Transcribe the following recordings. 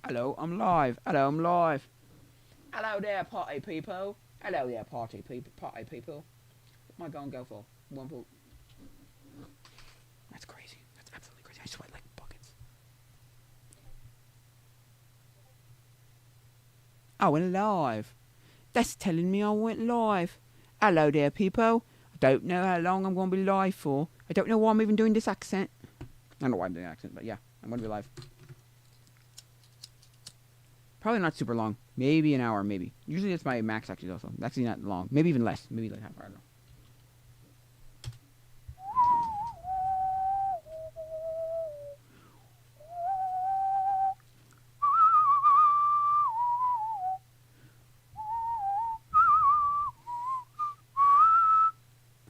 Hello, I'm live. Hello, I'm live. Hello there, party people. Hello there, party people. Party people. What am I going to go for? One pool. That's crazy. That's absolutely crazy. I sweat like buckets. I went live. That's telling me I went live. Hello there, people. I don't know how long I'm going to be live for. I don't know why I'm even doing this accent. I don't know why I'm doing accent, but yeah, I'm going to be live. Probably not super long. Maybe an hour, maybe. Usually that's my max, actually, also. Actually, not long. Maybe even less. Maybe like half hour. I don't know.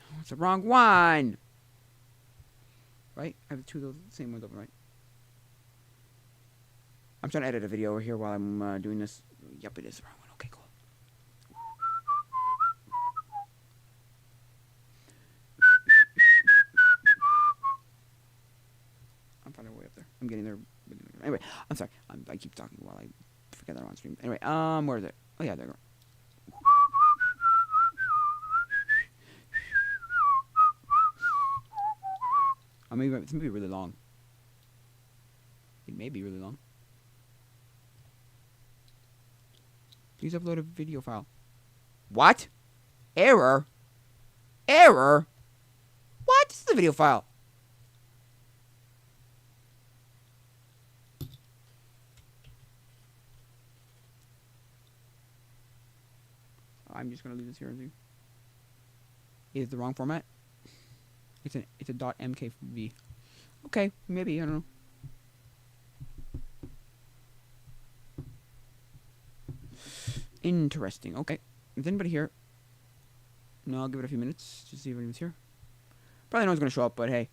Oh, it's the wrong one. Right? I have two of those same ones open, right? I'm trying to edit a video over here while I'm doing this. Yep, it is the wrong one. Okay, cool. I'm finding a way up there. I'm getting there. Anyway, I'm sorry. I keep talking while I forget that I'm on stream. Anyway, where is it? Oh yeah, there you go. Maybe it's maybe really long. It may be really long. Please upload a video file. What? Error? Error? What? This is a video file. I'm just gonna leave this here and see. Is the wrong format? It's a .mkv. Okay, maybe, I don't know. Interesting. Okay. Is anybody here? No, I'll give it a few minutes to see if anyone's here. Probably no one's gonna show up, but hey.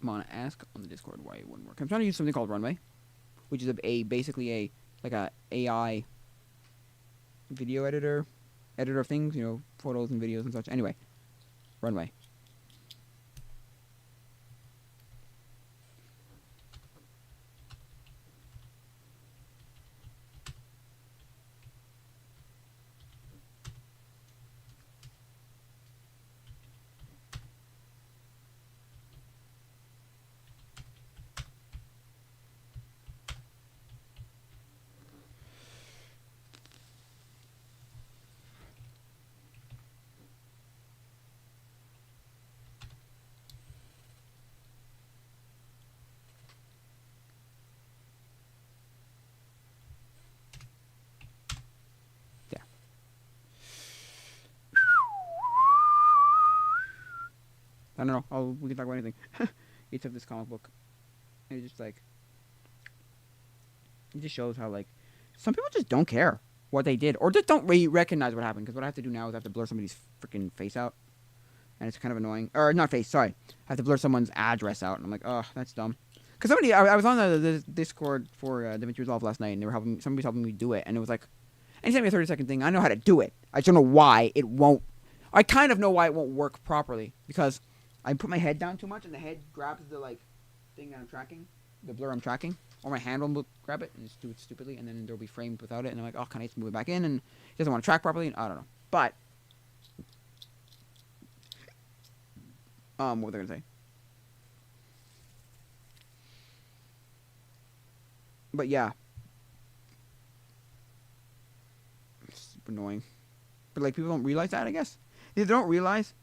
I'm gonna ask on the Discord why it wouldn't work. I'm trying to use something called Runway, which is basically a AI video editor of things, you know, photos and videos and such. Anyway, Runway. Yeah. I don't know. We can talk about anything. It's of this comic book. And it's just like it just shows how like some people just don't care what they did or just don't recognize what happened. Because what I have to do now is I have to blur somebody's freaking face out, and it's kind of annoying. Or not face, sorry. I have to blur someone's address out, and I'm like, oh, that's dumb. Because I was on the Discord for DaVinci Resolve last night, and somebody was helping me do it, and it was like, and he sent me a 30-second thing. I know how to do it. I just don't know why it won't. I kind of know why it won't work properly because I put my head down too much, and the head grabs the like thing that I'm tracking, the blur I'm tracking, or my hand will grab it and just do it stupidly, and then there'll be framed without it, and I'm like, oh, can I just move it back in? And it doesn't want to track properly. And I don't know, but what was I gonna say? But yeah, it's annoying. But like people don't realize that, I guess. They don't realize,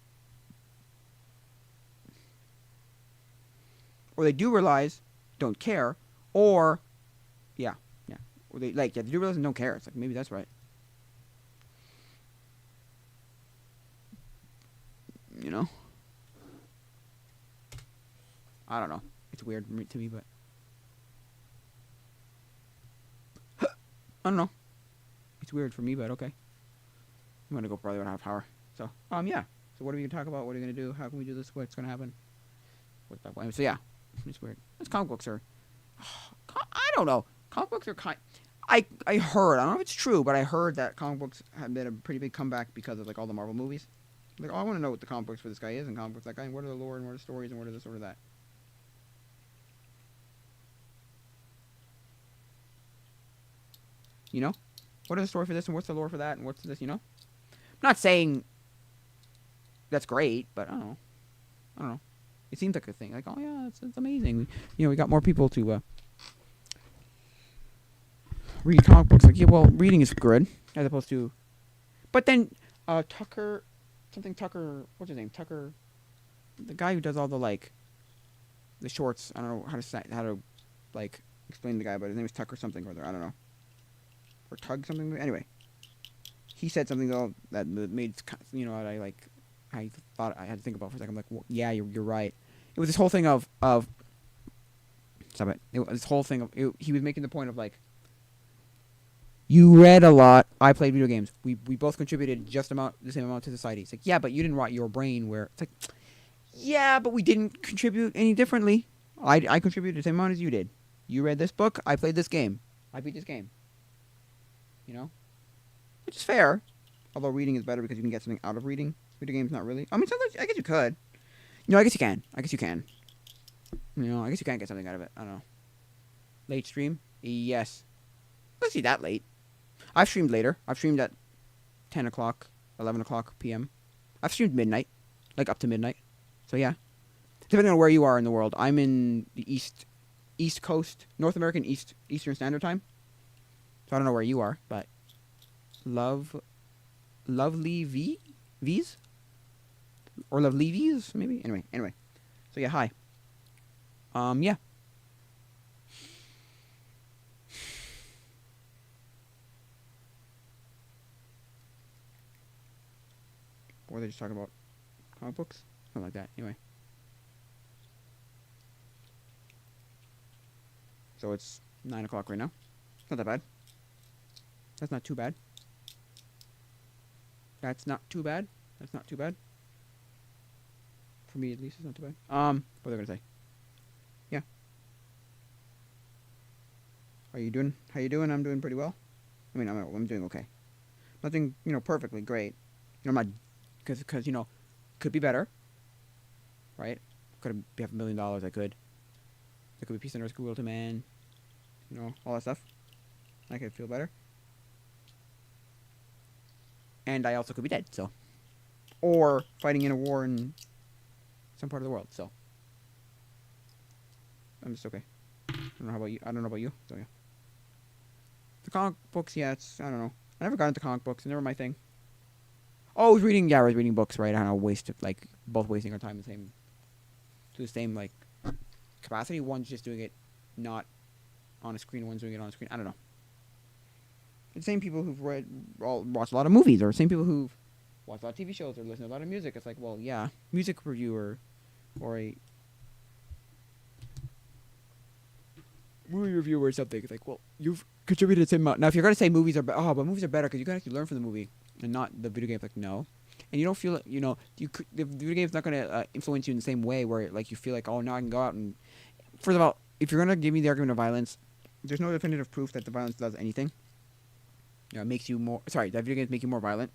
or they do realize, don't care, or yeah, yeah, or they like they do realize and don't care. It's like maybe that's right. You know, I don't know. It's weird to me, but I don't know. It's weird for me, but okay. I'm gonna go probably when I have power. So, yeah. So what are we gonna talk about? What are we gonna do? How can we do this? What's gonna happen? What's that point? So yeah, it's weird. It's comic books are. I don't know. Comic books are kind. I heard. I don't know if it's true, but I heard that comic books have been a pretty big comeback because of like all the Marvel movies. Like, oh, I want to know what the comic books for this guy is and comic books for that guy, and what are the lore and what are the stories and what are this, what are that. You know, what is the story for this and what's the lore for that and what's this? You know, I'm not saying that's great, but I don't know. I don't know. It seems like a thing. Like, oh yeah, it's amazing. You know, we got more people to read comic books. Like, yeah, well, reading is good as opposed to. But then, Tucker, what's his name? Tucker, the guy who does all the like, the shorts. I don't know how to like explain the guy, but his name is Tucker something or other. I don't know. Or Tug something. Anyway, he said something though that made I thought I had to think about for a second. I'm like, well, yeah, you're right. It was this whole thing of stop it. It was this whole thing of he was making the point of like, you read a lot. I played video games. We both contributed the same amount to society. It's like, yeah, but you didn't rot your brain where it's like, yeah, but we didn't contribute any differently. I contributed the same amount as you did. You read this book. I played this game. I beat this game. You know, which is fair. Although reading is better because you can get something out of reading. Video games not really. I mean, sometimes I guess you could. You know, I guess you can. You know, I guess you can get something out of it. I don't know. Late stream? Yes. Let's see that late. I've streamed later. I've streamed at 10 o'clock, 11 o'clock p.m. I've streamed midnight. Like up to midnight. So yeah. Depending on where you are in the world. I'm in the East Coast, North American Eastern Standard Time. So I don't know where you are, but Lovely V's? Or Lovely V's, maybe? Anyway. So yeah, hi. Yeah. Or they just talking about comic books? Something like that. Anyway. So it's 9 o'clock right now. It's not that bad. That's not too bad. That's not too bad. For me, at least, it's not too bad. What are they gonna say? Yeah. How you doing? I'm doing pretty well. I mean, I'm doing okay. Nothing, perfectly great. I'm not, because could be better. Right? Could have $1 million. I could. There could be peace on earth, goodwill to man. All that stuff. I could feel better. And I also could be dead, so. Or fighting in a war in some part of the world, so. I'm just okay. I don't know about you, so yeah. The comic books, yeah, I don't know. I never got into comic books, never my thing. Oh, I was reading books, right? I don't know, both wasting our time to the same, capacity. One's just doing it not on a screen, one's doing it on a screen. I don't know. The same people who've watched a lot of movies, or same people who've watched a lot of TV shows, or listened to a lot of music. It's like, well, yeah, music reviewer, or a movie reviewer or something. It's like, well, you've contributed the same amount. Now, if you're gonna say movies are but movies are better because you can actually learn from the movie and not the video game. Like, no, and you don't feel the video game's not gonna influence you in the same way where you feel like, oh, now I can go out and. First of all, if you're gonna give me the argument of violence, there's no definitive proof that the violence does anything. It makes you more. Sorry, that video games make you more violent.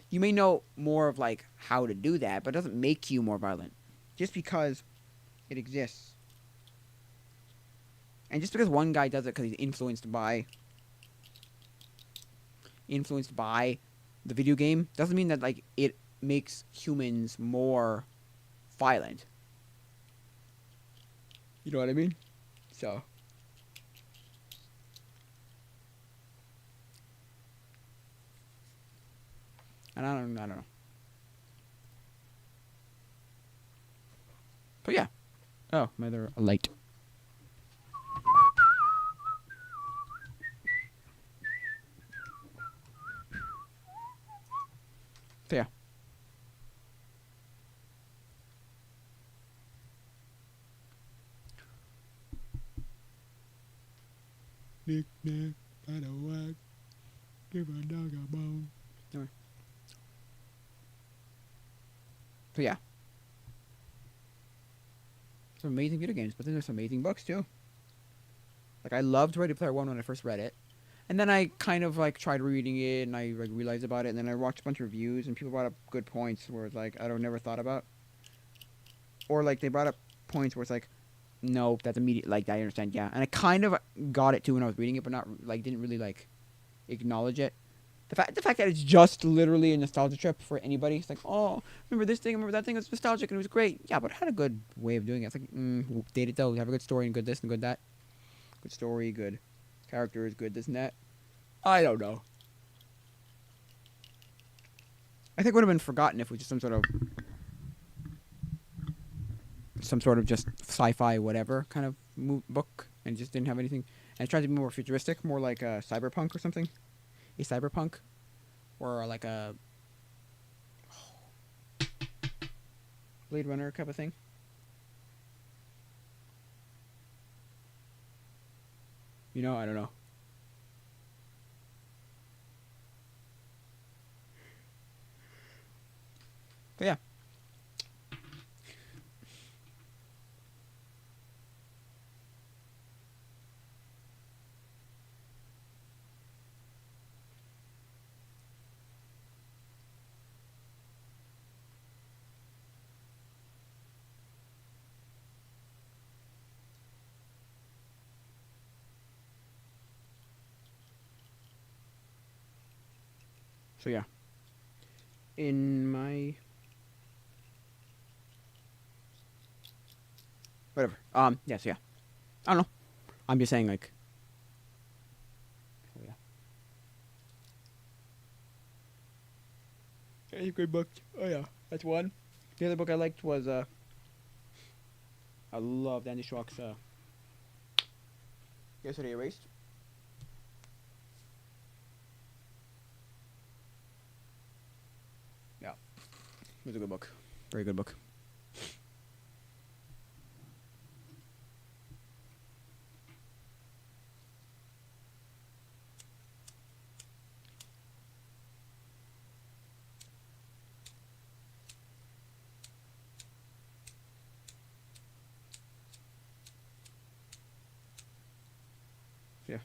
You may know more of how to do that, but it doesn't make you more violent. Just because it exists, and just because one guy does it because he's influenced by the video game, doesn't mean that it makes humans more violent. You know what I mean? So. And I don't know. But yeah. Oh, another light. So yeah. Knick-knack, paddywhack, Give a dog a bone. Anyway. So yeah. Some amazing video games, but then there's some amazing books too. Like I loved Ready Player One when I first read it. And then I kind of like tried reading it and I like realized about it and then I watched a bunch of reviews and people brought up good points where it's like I don't never thought about. Or like they brought up points where it's like, no, that's immediate. Like I understand, yeah. And I kind of got it too when I was reading it, but not like didn't really like acknowledge it. The fact that it's just literally a nostalgia trip for anybody. It's like, oh, remember this thing, remember that thing. It's nostalgic and it was great. Yeah, but it had a good way of doing it. It's like, dated though. Have a good story and good this and good that. Good story, good characters, good this and that. I don't know. I think it would have been forgotten if it was just some sort of just sci-fi whatever kind of book and just didn't have anything. And it tried to be more futuristic, more like a cyberpunk or something. A cyberpunk or like a Blade Runner type of thing. You know, I don't know. But yeah. So yeah. In my whatever. Yeah, so yeah. I don't know. I'm just saying like so yeah. It's a great book. Oh yeah. That's one. The other book I liked was I loved Andy Schwach's Yesterday Erased. Yeah. It was a good book. Very good book. Yeah.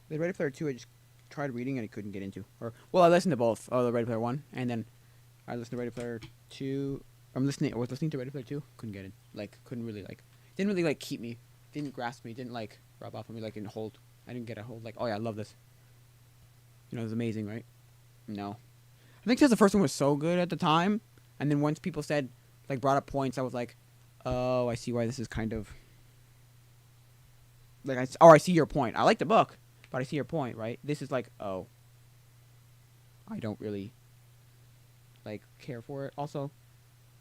The Ready Player 2 I just tried reading and I couldn't get into. Or well, I listened to both. Oh, the Ready Player 1 and then I listened to Ready Player 2. I was listening to Ready Player 2. Couldn't get it. Like couldn't really like didn't really like keep me. Didn't grasp me. Didn't like rub off on me like in hold. I didn't get a hold like, oh yeah, I love this. You know, it was amazing, right? No. I think because the first one was so good at the time, and then once people said like brought up points, I was like, oh, I see why this is kind of like I see your point. I like the book, but I see your point, right? This is like, oh, I don't really like care for it. Also,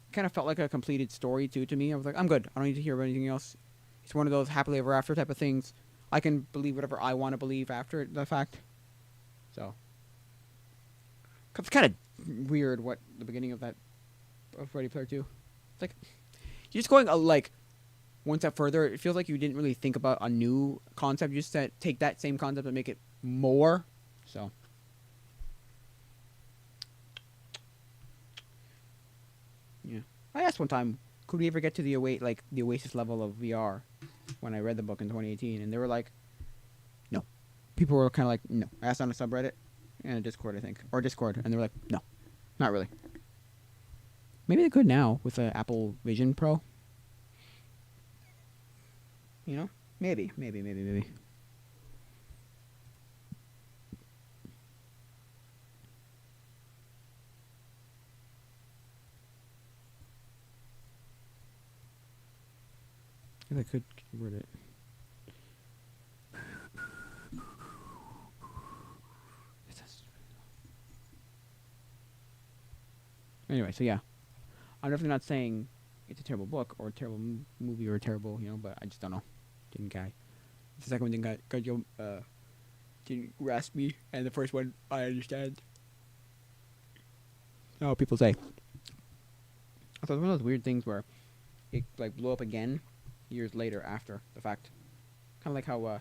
it kind of felt like a completed story too to me. I was like, I'm good. I don't need to hear about anything else. It's one of those happily ever after type of things. I can believe whatever I want to believe after the fact. So, it's kind of weird what the beginning of that of Ready Player 2. It's like you're just going like one step further. It feels like you didn't really think about a new concept. You just said take that same concept and make it more. So, yeah. I asked one time, could we ever get to the Oasis level of VR? When I read the book in 2018, and they were like, no. People were kind of like, no. I asked on a subreddit and a Discord, I think, or Discord, and they were like, no, not really. Maybe they could now with the Apple Vision Pro. You know, maybe. If I could convert it. Anyway, so yeah. I'm definitely not saying it's a terrible book or a terrible movie or a terrible, but I just don't know. Didn't guy. The second one didn't grasp me, and the first one I understand. Oh, people say. I thought it was one of those weird things where it like blew up again years later after the fact. Kind of like how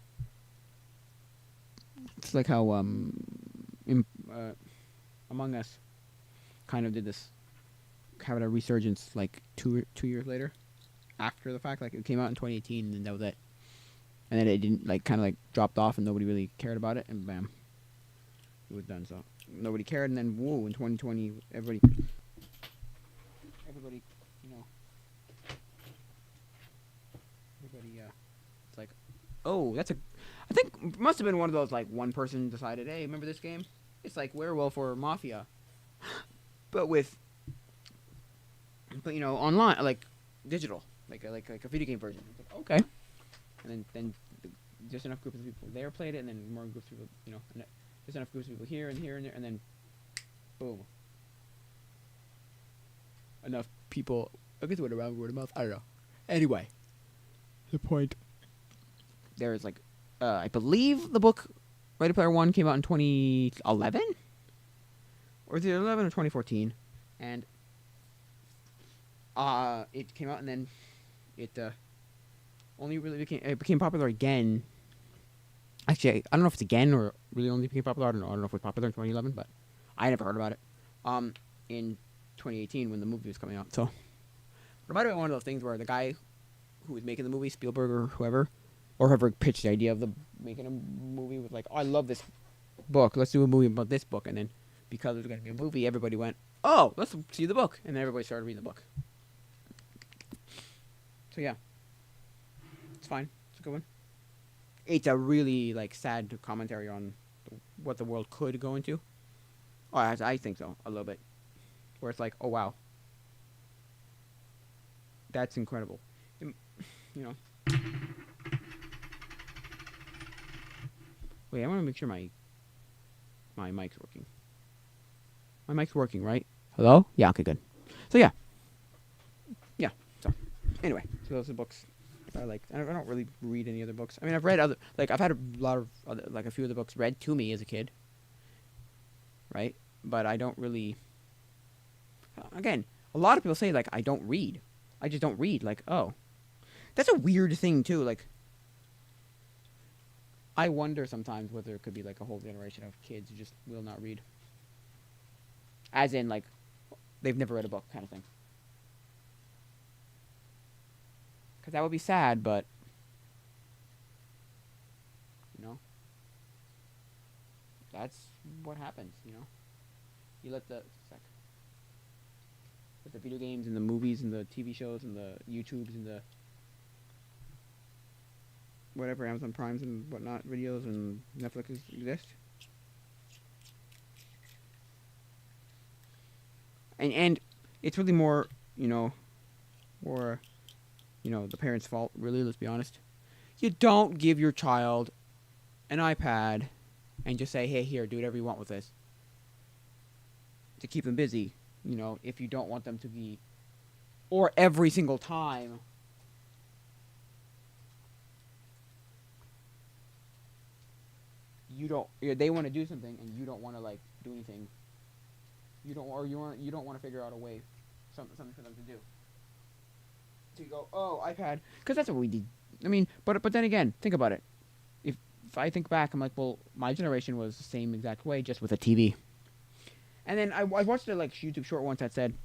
it's like how Among Us kind of did this, having a resurgence like two years later, after the fact. Like it came out in 2018, and that was it. And then it didn't like kind of like dropped off, and nobody really cared about it, and bam, it was done. So nobody cared, and then whoa, in 2020, everybody, you know, it's like, oh, that's a. I think it must have been one of those like one person decided, hey, remember this game? It's like Werewolf or Mafia, but but online, like digital, like a video game version. It's like, okay, and then just enough groups of people there played it, and then more groups of people, and just enough groups of people here and here and there, and then boom, enough people. I guess it went around word of mouth. I don't know. Anyway, the point. There's like, I believe the book Ready Player One came out in 2011, or is it 11 or 2014, and it came out, and then it only really became popular again. Actually, I don't know if it's again or really only became popular. I don't know if it was popular in 2011, but I never heard about it. In 2018 when the movie was coming out. So it might have been one of those things where the guy who was making the movie, Spielberg or whoever pitched the idea of making a movie, was like, oh, I love this book. Let's do a movie about this book. And then because it was going to be a movie, everybody went, oh, let's see the book. And then everybody started reading the book. So yeah, it's fine. It's a good one. It's a really like sad commentary on what the world could go into. Oh, I think so, a little bit. Where it's like, oh wow, that's incredible. Wait, I want to make sure my mic's working. My mic's working, right? Hello? Yeah, okay, good. So yeah. So anyway, so those are books I like. I don't really read any other books. I mean, I've read other, like I've had a lot of other, like a few of the books read to me as a kid, right? But I don't really. Again, a lot of people say like I don't read. I just don't read. Like, oh, that's a weird thing too. Like, I wonder sometimes whether it could be like a whole generation of kids who just will not read. As in, like, they've never read a book kind of thing. Because that would be sad, but, that's what happens, You let the video games and the movies and the TV shows and the YouTubes and the whatever, Amazon Primes and whatnot, videos and Netflix exist. And it's really more, the parents' fault, really, let's be honest. You don't give your child an iPad and just say, hey, here, do whatever you want with this. To keep them busy, if you don't want them to be, or every single time. They want to do something and you don't want to like do anything. You don't want to figure out a way, something for them to do. So you go, oh, iPad, because that's what we did. I mean, but then again, think about it. If I think back, I'm like, well, my generation was the same exact way, just with a TV. And then I watched a like YouTube short once that said,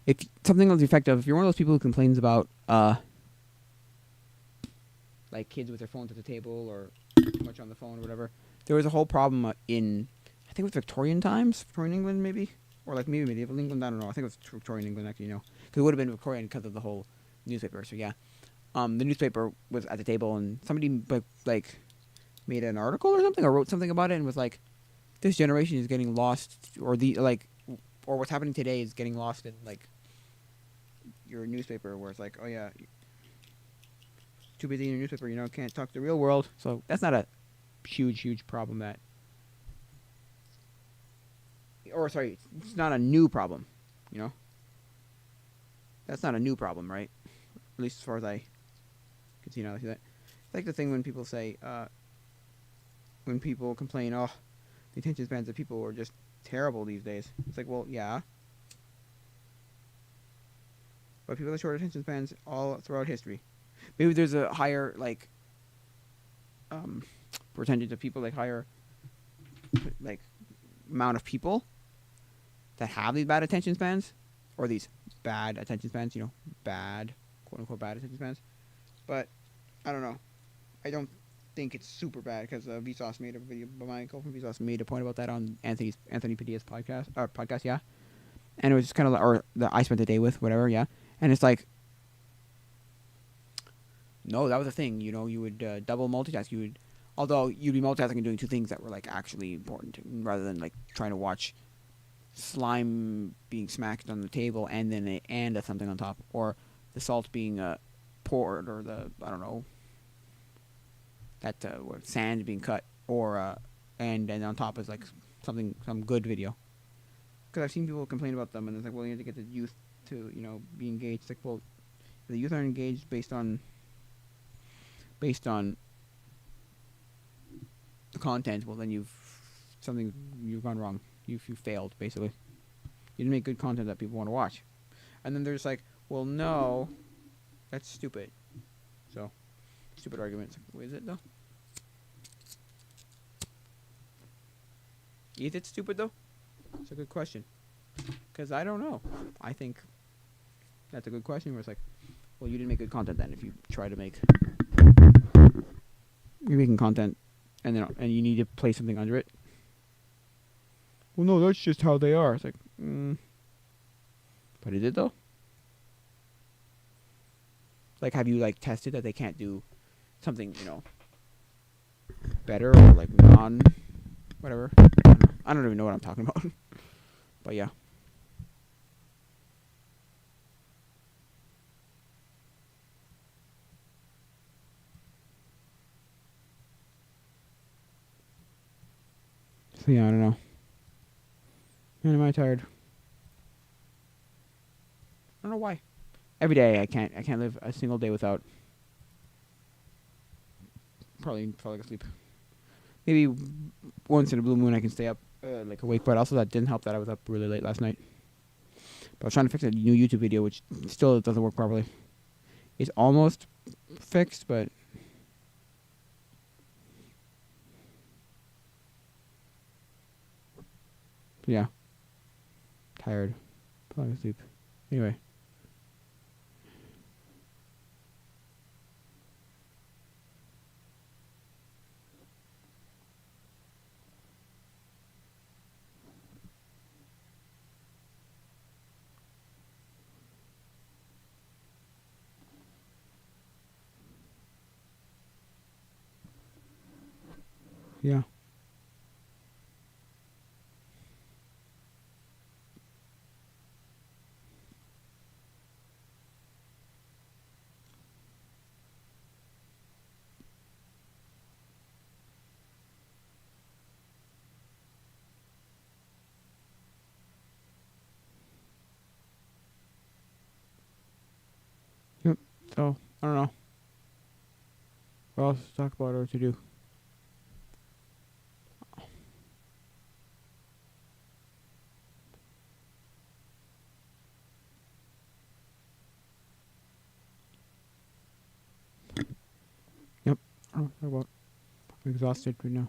if something was effective, if you're one of those people who complains about like kids with their phones at the table or too much on the phone or whatever, there was a whole problem in, I think it was Victorian times, Victorian England maybe, or like maybe medieval England, I don't know. I think it was Victorian England actually, because it would have been Victorian because of the whole newspaper. So yeah, the newspaper was at the table and somebody like made an article or something or wrote something about it and was like, this generation is getting lost, or what's happening today is getting lost in like your newspaper, where it's like, oh yeah, too busy in your newspaper, can't talk to the real world. So that's not a huge problem it's not a new problem, That's not a new problem, right? At least as far as I can see now. It's like the thing when people say, when people complain, oh, the attention spans of people are just terrible these days. It's like, well, yeah. But people have short attention spans all throughout history. Maybe there's a higher, like, percentage of people, like, higher, like, amount of people that have these bad attention spans, or these bad attention spans, bad, quote unquote, bad attention spans. But I don't know. I don't think it's super bad because Vsauce made a video. My girlfriend Vsauce made a point about that on Anthony Padilla's podcast, yeah. And it was just kind of like, or the I spent the day with, whatever, yeah. And it's like, no, that was the thing. You would double multitask. Although you'd be multitasking and doing two things that were like actually important, rather than like trying to watch slime being smacked on the table and then something on top, or the salt being poured, or the I don't know that sand being cut, or and then on top is like some good video. Because I've seen people complain about them, and it's like, well, you have to get the youth to be engaged. It's like, well, if the youth are engaged based on the content, well, then you've gone wrong. You failed, basically. You didn't make good content that people want to watch. And then there's like, well, no, that's stupid. So, stupid arguments. What is it, though? Is it stupid, though? It's a good question. Because I don't know. I think that's a good question where it's like, well, you didn't make good content then if you try to make... You're making content and you need to play something under it. Well, no, that's just how they are. It's like, but is it though? Like, have you like tested that they can't do something, better, or like whatever? I don't even know what I'm talking about. But yeah. So yeah, I don't know. Man, am I tired? I don't know why. Every day I can't live a single day without probably falling asleep. Maybe once in a blue moon I can stay up like awake, but also that didn't help that I was up really late last night. But I was trying to fix a new YouTube video, which still doesn't work properly. It's almost fixed, but yeah, tired, falling asleep. Anyway. Yeah. Yep. So, I don't know what else to talk about or to do. Yep. I don't know what to talk about. I'm exhausted right now.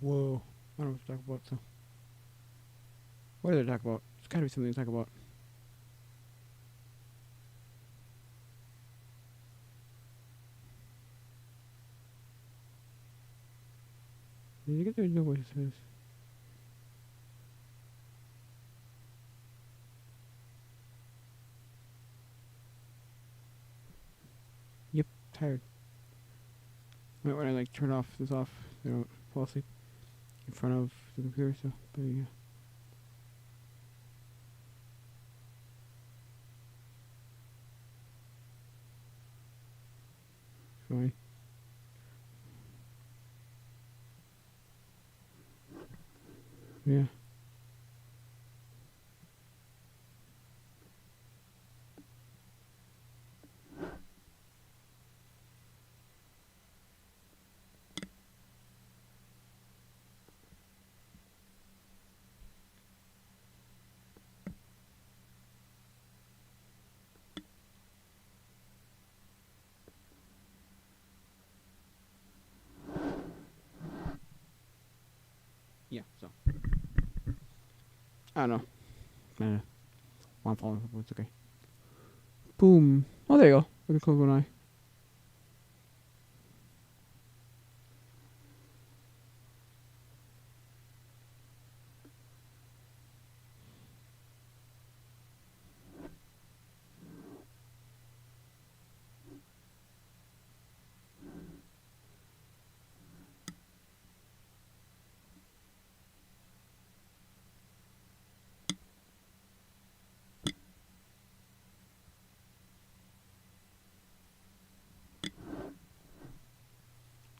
Whoa. I don't know what to talk about, so. What did I talk about? There's gotta be something to talk about. Did you get the no voices? tired. Might want to like turn this off so I don't fall asleep in front of the computer. So, but yeah. Fine. Yeah. Yeah. So I don't know. One falling. It's okay. Boom. Oh, there you go. Let me close one eye.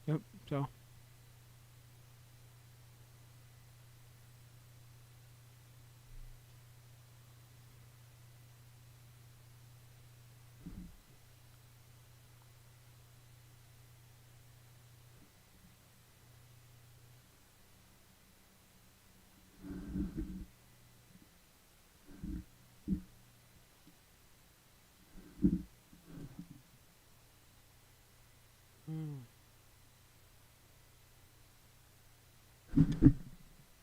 Yep. So.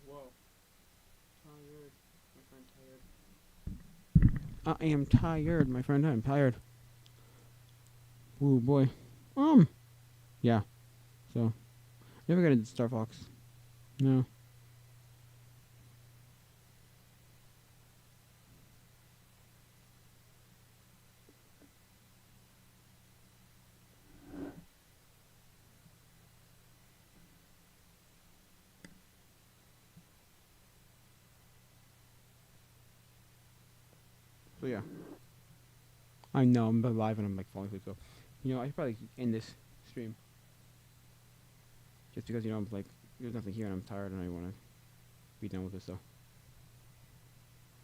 Whoa. Tired. My friend tired. I am tired, my friend. I'm tired. Ooh, boy. Yeah. So, never got into Star Fox. No. So, yeah. I know, I'm live and I'm like falling asleep. So, I should probably end this stream. Just because, I'm like, there's nothing here and I'm tired and I want to be done with this, so.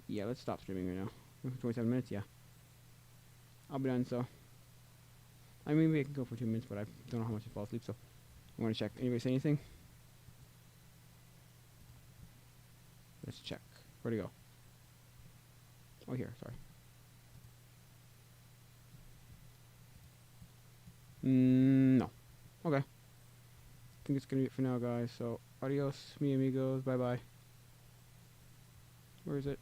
Yeah, let's stop streaming right now. 27 minutes, yeah. I'll be done, so. I mean, maybe I can go for 2 minutes, but I don't know how much I fall asleep, so. I want to check. Anybody say anything? Let's check. Where'd it go? Oh, here, sorry. No. Okay. I think it's going to be it for now, guys. So, adios, mi amigos. Bye-bye. Where is it?